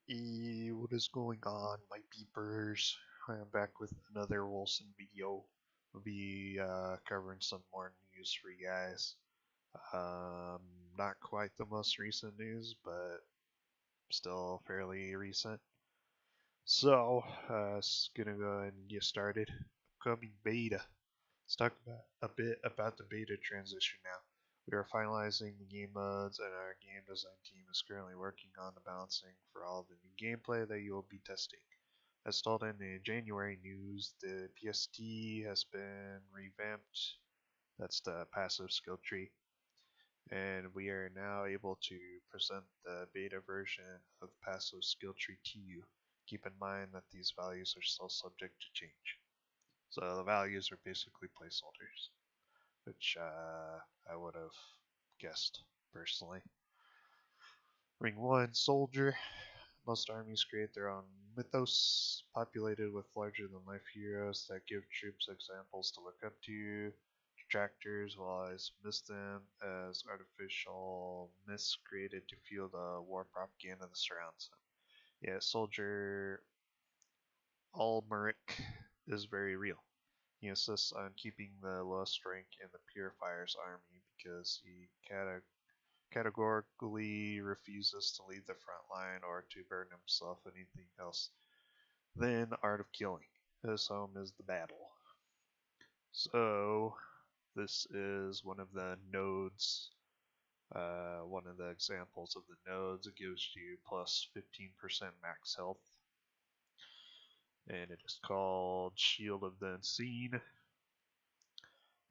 What is going on, my peepers? I am back with another Wolcen video. We'll be covering some more news for you guys. Um, Not quite the most recent news, but still fairly recent. So, gonna go ahead and get started. Upcoming beta. Let's talk about a bit about the beta transition now. We are finalizing the game modes, and our game design team is currently working on the balancing for all of the new gameplay that you will be testing. As told in the January news, the PST has been revamped. That's the passive skill tree. And we are now able to present the beta version of the passive skill tree to you. Keep in mind that these values are still subject to change. So the values are basically placeholders, which I would have guessed personally. Ring 1 Soldier. Most armies create their own mythos, populated with larger than life heroes that give troops examples to look up to. Detractors will always miss them as artificial myths created to fuel the war propaganda that surrounds them. Yeah, Soldier Almeric is very real. He insists on keeping the lowest rank in the Purifier's army because he categorically refuses to leave the front line or to burn himself anything else than the art of killing. His home is the battle. So, this is one of the nodes, one of the examples of the nodes. It gives you plus 15% max health. And it is called Shield of the Unseen.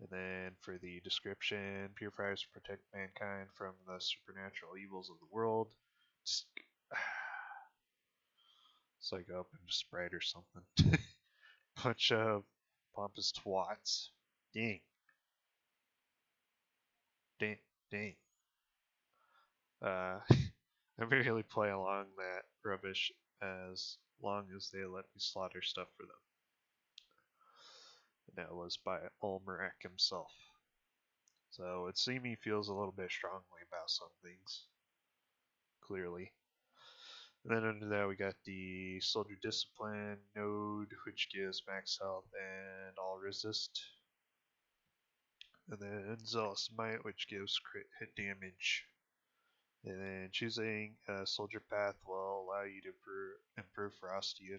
And then for the description, purifiers protect mankind from the supernatural evils of the world. It's like open to Sprite or something. Bunch of pompous twats. Dang. Dang. Dang. I really play along that rubbish as long as they let me slaughter stuff for them. And that was by Ulmerek himself. So it seems he feels a little bit strongly about some things. Clearly. And then under that we got the Soldier Discipline node, which gives max health and all resist. And then Zealous Might, which gives crit hit damage. And then choosing a Soldier Path will allow you to improve Ferocity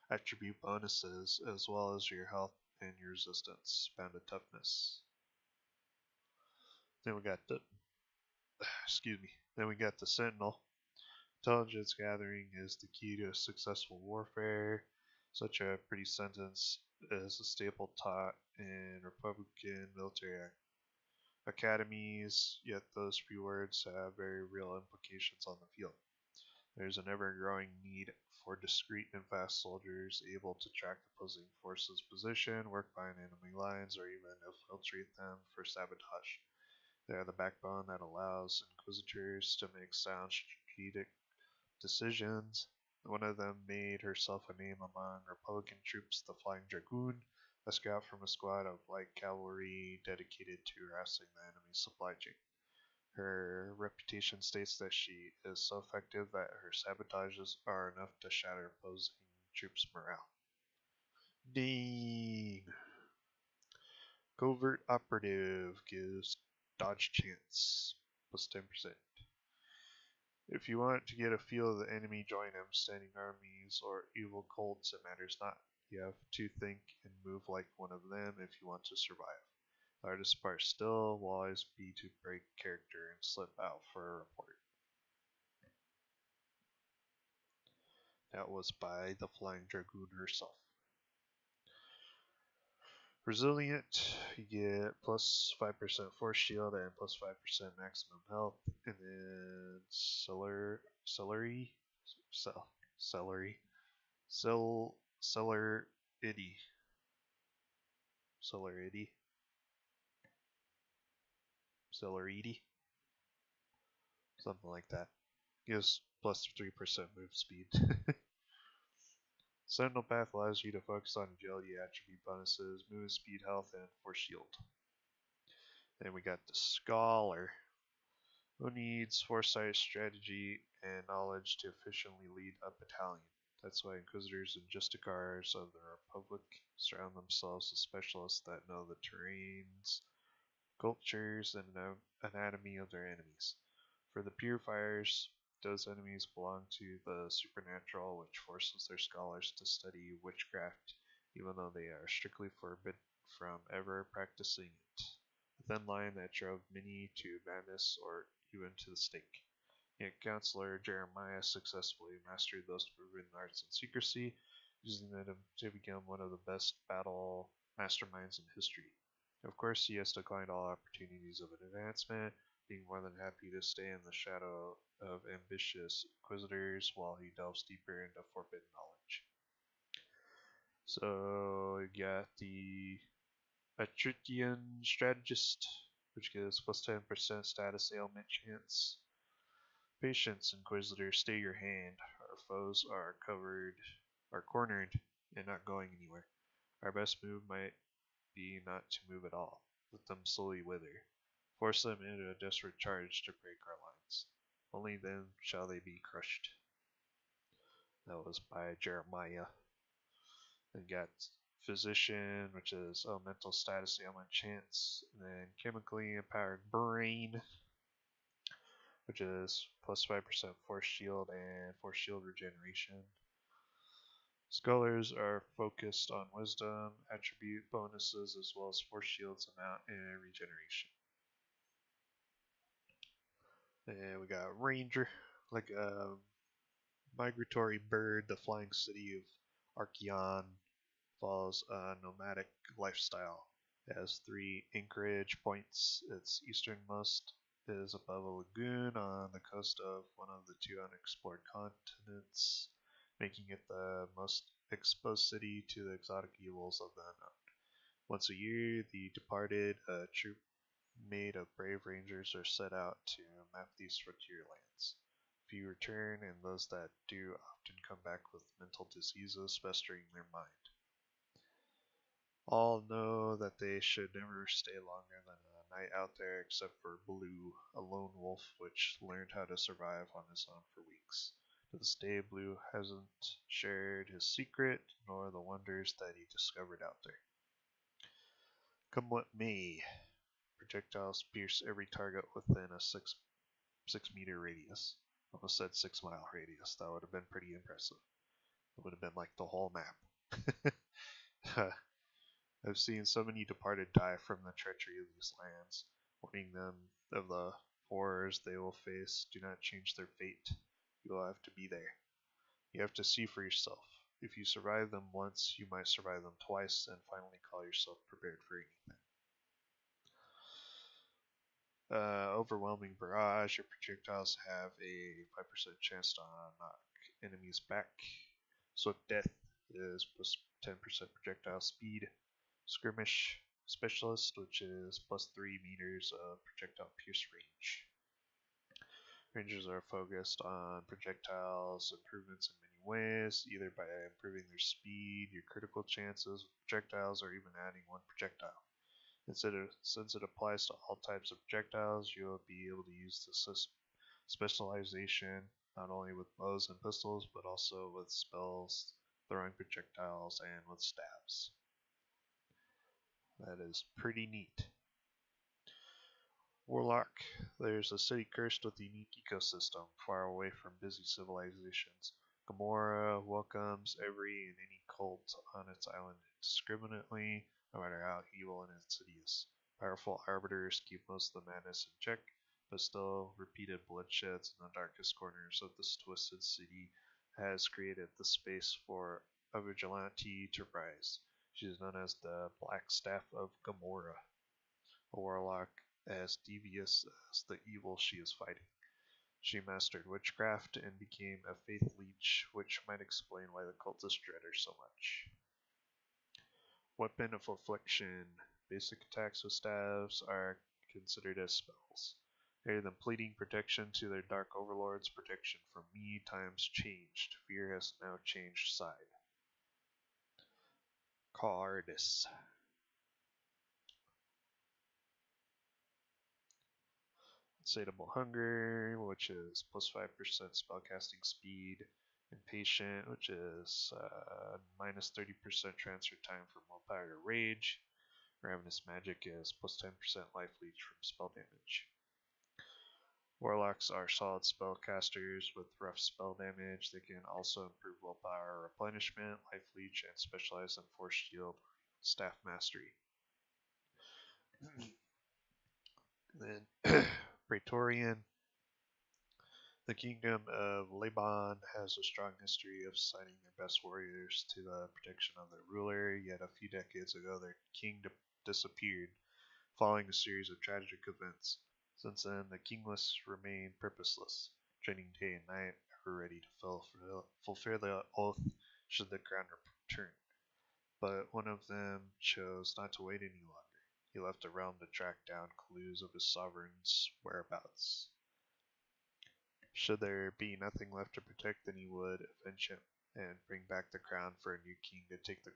attribute bonuses, as well as your health and your resistance bound to toughness. Then we got the Then we got the Sentinel. Intelligence gathering is the key to successful warfare. Such a pretty sentence is a staple taught in Republican military academies, yet those few words have very real implications on the field. There's an ever-growing need for discreet and fast soldiers able to track opposing forces' position, work behind enemy lines, or even infiltrate them for sabotage. They are the backbone that allows inquisitors to make sound strategic decisions. One of them made herself a name among Republican troops, the Flying Dragoon, a scout from a squad of light cavalry dedicated to harassing the enemy's supply chain. Her reputation states that she is so effective that her sabotages are enough to shatter opposing troops' morale. Ding! Covert Operative gives dodge chance, plus 10%. If you want to get a feel of the enemy, join them, standing armies, or evil cults, it matters not. You have to think and move like one of them if you want to survive. The hardest part still will always be to break character and slip out for a report. That was by the Flying Dragoon herself. Resilient, you get plus 5% force shield and plus 5% maximum health. And then celery, Celerity. Celerity? Something like that. Gives plus 3% move speed. Sentinel Path allows you to focus on agility attribute bonuses, movement speed, health, and force shield. Then we got the Scholar. Who needs foresight, strategy, and knowledge to efficiently lead a battalion? That's why Inquisitors and Justicars of the Republic surround themselves with specialists that know the terrains, cultures, and anatomy of their enemies. For the Purifiers, those enemies belong to the supernatural, which forces their scholars to study witchcraft, even though they are strictly forbidden from ever practicing it. A thin line that drove many to madness or even to the stake. Yet Counselor Jeremiah successfully mastered those forbidden arts in secrecy, using them to become one of the best battle masterminds in history. Of course, he has declined all opportunities of advancement, being more than happy to stay in the shadow of ambitious inquisitors while he delves deeper into forbidden knowledge. So, you got the Praetorian Strategist, which gives plus 10% status ailment chance. Patience, Inquisitor, stay your hand. Our foes are cornered, and not going anywhere. Our best move might be not to move at all. Let them slowly wither. Force them into a desperate charge to break our lines. Only then shall they be crushed. That was by Jeremiah. Then got Physician, which is elemental status ailment chance, and then chemically empowered brain, which is plus 5% force shield and force shield regeneration. Scholars are focused on wisdom, attribute bonuses, as well as force shields amount and regeneration. And we got Ranger, like a migratory bird. The flying city of Archeon follows a nomadic lifestyle. It has 3 anchorage points. Its easternmost is above a lagoon on the coast of one of the 2 unexplored continents, making it the most exposed city to the exotic evils of the unknown. Once a year, the departed, troop made of brave rangers, are set out to map these frontier lands. Few return, and those that do often come back with mental diseases festering their mind. All know that they should never stay longer than a night out there, except for Blue, a lone wolf which learned how to survive on his own for weeks. To this day, Blue hasn't shared his secret, nor the wonders that he discovered out there. Come what may, projectiles pierce every target within a 6 meter radius. Almost said 6 mile radius. That would have been pretty impressive. It would have been like the whole map. I've seen so many departed die from the treachery of these lands, warning them of the horrors they will face. Do not change their fate. You will have to be there. You have to see for yourself. If you survive them once, you might survive them twice, and finally call yourself prepared for anything. Overwhelming barrage. Your projectiles have a 5% chance to knock enemies back. Swift death is plus 10% projectile speed. Skirmish specialist, which is plus 3 meters of projectile pierce range. Rangers are focused on projectiles improvements in many ways, either by improving their speed, your critical chances with projectiles, or even adding 1 projectile. Since it applies to all types of projectiles, you will be able to use this specialization not only with bows and pistols, but also with spells, throwing projectiles, and with stabs. That is pretty neat. Warlock. There's a city cursed with a unique ecosystem, far away from busy civilizations. Gomorrah welcomes every and any cult on its island indiscriminately, no matter how evil and insidious. Powerful arbiters keep most of the madness in check, but still repeated bloodsheds in the darkest corners of this twisted city has created the space for a vigilante to rise. She is known as the Black Staff of Gomorrah, a warlock as devious as the evil she is fighting. She mastered witchcraft and became a faith leech, which might explain why the cultists dread her so much. Weapon of Affliction. Basic attacks with staves are considered as spells. Rather than pleading protection to their dark overlords, protection from me times changed. Fear has now changed side. Cardis. Insatiable Hunger, which is plus 5% spellcasting speed. Impatient, which is minus 30% transfer time from willpower to rage. Ravenous Magic is plus 10% life leech from spell damage. Warlocks are solid spellcasters with rough spell damage. They can also improve willpower replenishment, life leech, and specialize in force shield, staff mastery. Then Praetorian. The Kingdom of Laban has a strong history of assigning their best warriors to the protection of their ruler, yet a few decades ago their king disappeared following a series of tragic events. Since then, the kingless remain purposeless, training day and night, ever ready to fulfill the oath should the crown return. But one of them chose not to wait any longer. He left the realm to track down clues of his sovereign's whereabouts. Should there be nothing left to protect, then he would avenge him and bring back the crown for a new king to take the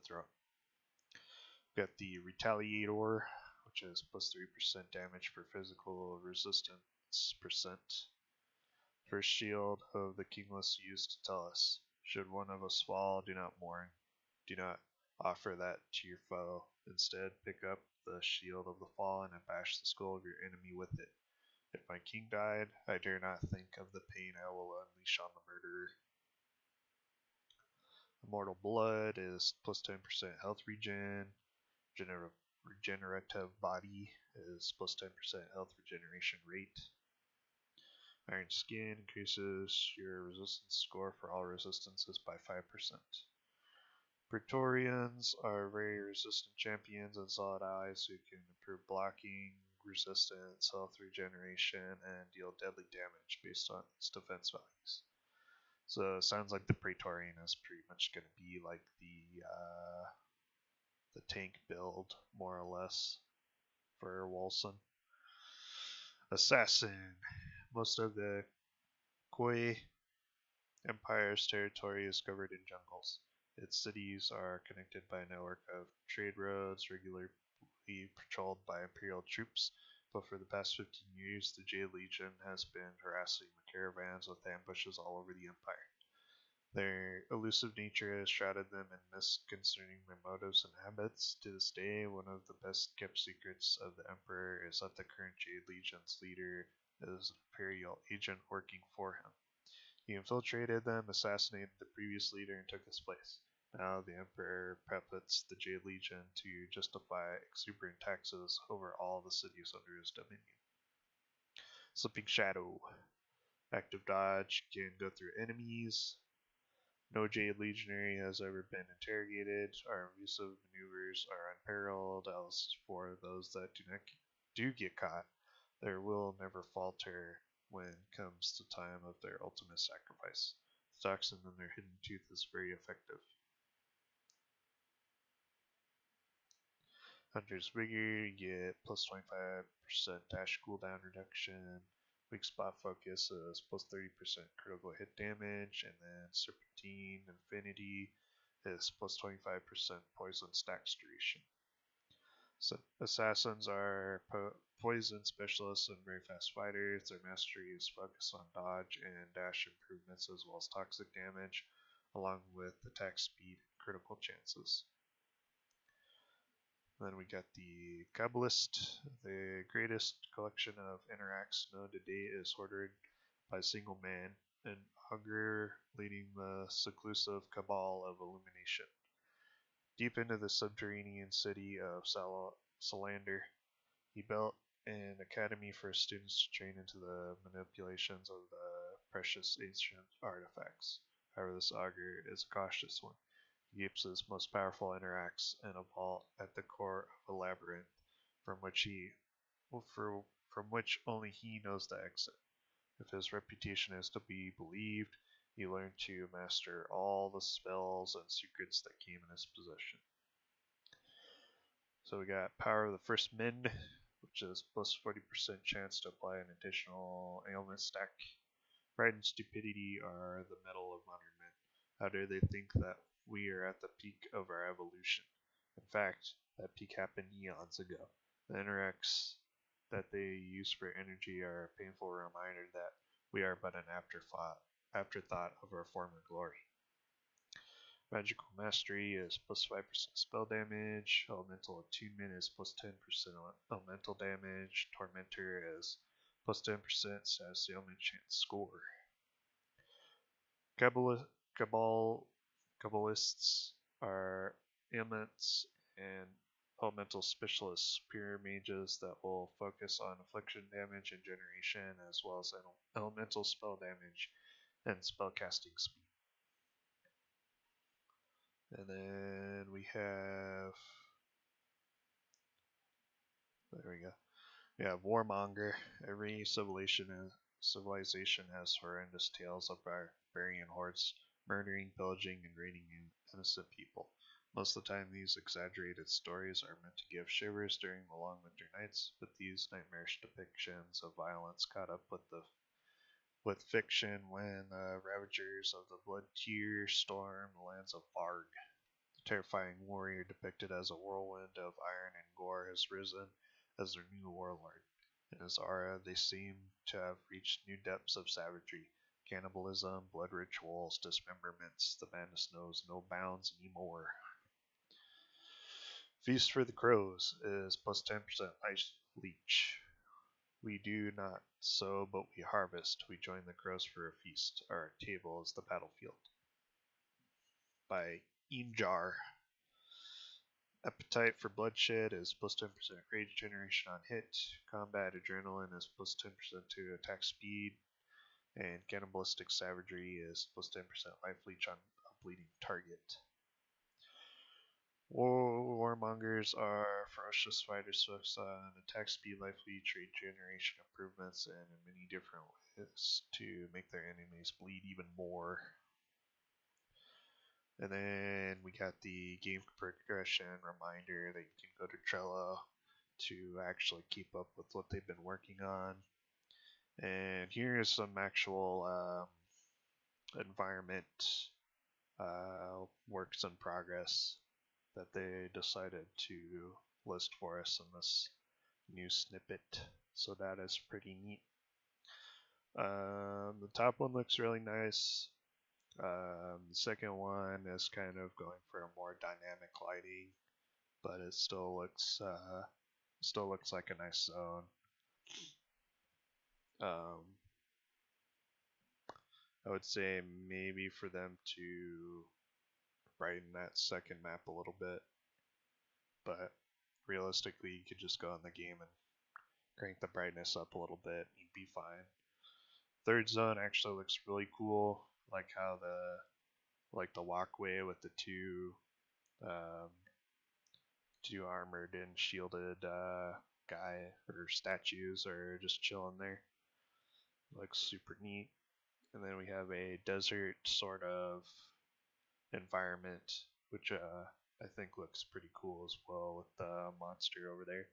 throne. We've got the Retaliator, which is plus 3% damage for physical resistance percent. First shield of the kingless used to tell us, should one of us fall, do not mourn. Do not offer that to your foe. Instead, pick up the shield of the fallen and bash the skull of your enemy with it. If my king died, I dare not think of the pain I will unleash on the murderer. Immortal Blood is plus 10% health regen. Regenerative Body is plus 10% health regeneration rate. Iron Skin increases your resistance score for all resistances by 5%. Praetorians are very resistant champions and solid allies who can improve blocking, resistance, health regeneration, and deal deadly damage based on its defense values. So it sounds like the Praetorian is pretty much going to be like the tank build, more or less, for Wolcen. Assassin. Most of the Koi Empire's territory is covered in jungles. Its cities are connected by a network of trade roads regularly patrolled by Imperial troops, but for the past 15 years the Jade Legion has been harassing the caravans with ambushes all over the Empire. Their elusive nature has shrouded them in mist concerning their motives and habits. To this day, one of the best kept secrets of the Emperor is that the current Jade Legion's leader is an Imperial agent working for him. He infiltrated them, assassinated the previous leader, and took his place. Now the Emperor puppets the Jade Legion to justify exuberant taxes over all the cities under his dominion. Slipping Shadow. Active dodge can go through enemies. No Jade Legionary has ever been interrogated. Our evasive maneuvers are unparalleled, as for those that do get caught, their will never falter when comes the time of their ultimate sacrifice. The toxin in their hidden tooth is very effective. Hunter's Vigor, you get plus 25% dash cooldown reduction. Weak spot focus is plus 30% critical hit damage, and then Serpentine Infinity is plus 25% poison stacks duration. So assassins are poison specialists and very fast fighters. Their mastery is focused on dodge and dash improvements as well as toxic damage, along with attack speed and critical chances. Then we got the Kabbalist. The greatest collection of interacts known to date is ordered by a single man, an augur leading the seclusive cabal of illumination. Deep into the subterranean city of Salander, he built an academy for students to train into the manipulations of the precious ancient artifacts. However, this augur is a cautious one. He keeps his most powerful interacts in a vault at the core of a labyrinth from which only he knows the exit. If his reputation is to be believed, he learned to master all the spells and secrets that came in his possession. So we got Power of the First Men, which is plus 40% chance to apply an additional ailment stack. Pride and stupidity are the metal of modern men. How dare they think that we are at the peak of our evolution? In fact, that peak happened eons ago. The interacts that they use for energy are a painful reminder that we are but an afterthought of our former glory. Magical Mastery is plus 5% spell damage. Elemental Attunement is plus 10% elemental damage. Tormentor is plus 10% status ailment chance score. Kabbalists are ailments and elemental specialists, superior mages that will focus on affliction damage and generation, as well as elemental spell damage and spellcasting speed. And then we have, there we go. We have Warmonger. Every civilization has horrendous tales of barbarian hordes murdering, pillaging, and raiding innocent people. Most of the time, these exaggerated stories are meant to give shivers during the long winter nights, but these nightmarish depictions of violence caught up with fiction when the ravagers of the Blood Tier storm the lands of Varg. The terrifying warrior depicted as a whirlwind of iron and gore has risen as their new warlord. In his aura, they seem to have reached new depths of savagery. Cannibalism, blood rituals, dismemberments. The madness knows no bounds anymore. Feast for the Crows is plus 10% life leech. We do not sow, but we harvest. We join the crows for a feast. Our table is the battlefield. By Injar. Appetite for Bloodshed is plus 10% rage generation on hit. Combat Adrenaline is plus 10% to attack speed. And Cannibalistic Savagery is plus 10% life leech on a bleeding target. Warmongers are ferocious fighters focused on attack speed, life leech, rage generation improvements, and in many different ways to make their enemies bleed even more. And then we got the game progression reminder that you can go to Trello to actually keep up with what they've been working on. And here's some actual environment works in progress that they decided to list for us in this new snippet. So that is pretty neat. The top one looks really nice. The second one is kind of going for a more dynamic lighting, but it still looks like a nice zone. I would say maybe for them to brighten that second map a little bit, but realistically you could just go in the game and crank the brightness up a little bit and you'd be fine. Third zone actually looks really cool, like how the walkway with the two armored and shielded guy or statues are just chilling there. Looks super neat. And then we have a desert sort of environment, which I think looks pretty cool as well with the monster over there.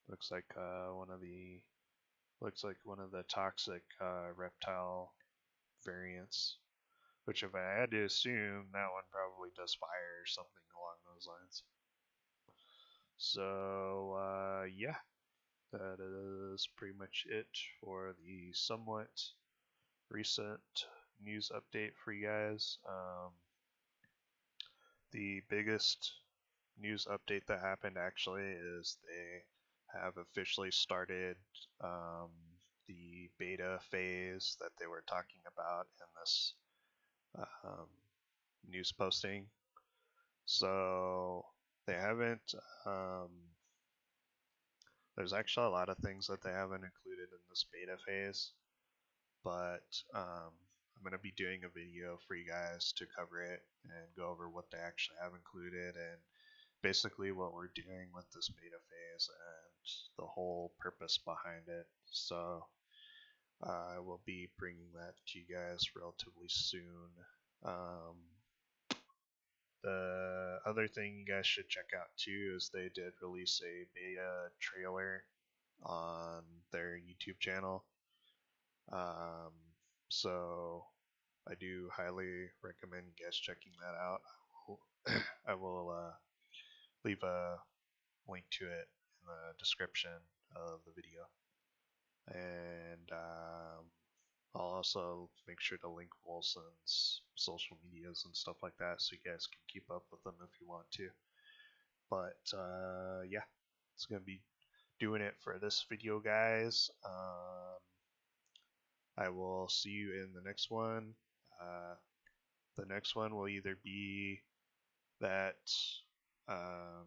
Looks like one of the toxic reptile variants. Which, if I had to assume, that one probably does fire or something along those lines. So yeah, that is pretty much it for the somewhat recent news update for you guys. The biggest news update that happened actually is they have officially started the beta phase that they were talking about in this news posting. So they haven't there's actually a lot of things that they haven't included in this beta phase, but I'm going to be doing a video for you guys to cover it and go over what they actually have included and basically what we're doing with this beta phase and the whole purpose behind it. So I will be bringing that to you guys relatively soon. The other thing you guys should check out too is they did release a beta trailer on their YouTube channel. So I do highly recommend you guys checking that out. I will leave a link to it in the description of the video. And I'll also make sure to link Wolcen's social medias and stuff like that so you guys can keep up with them if you want to. But yeah, it's going to be doing it for this video, guys. I will see you in the next one. The next one will either be that um,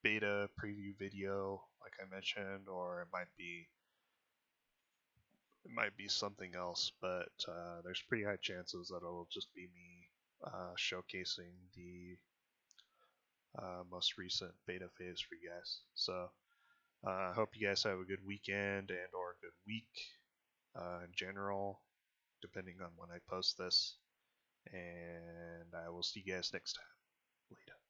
beta preview video, like I mentioned, or it might be something else. But there's pretty high chances that it'll just be me showcasing the most recent beta phase for you guys. So I hope you guys have a good weekend and or a good week in general, depending on when I post this. And I will see you guys next time. Later.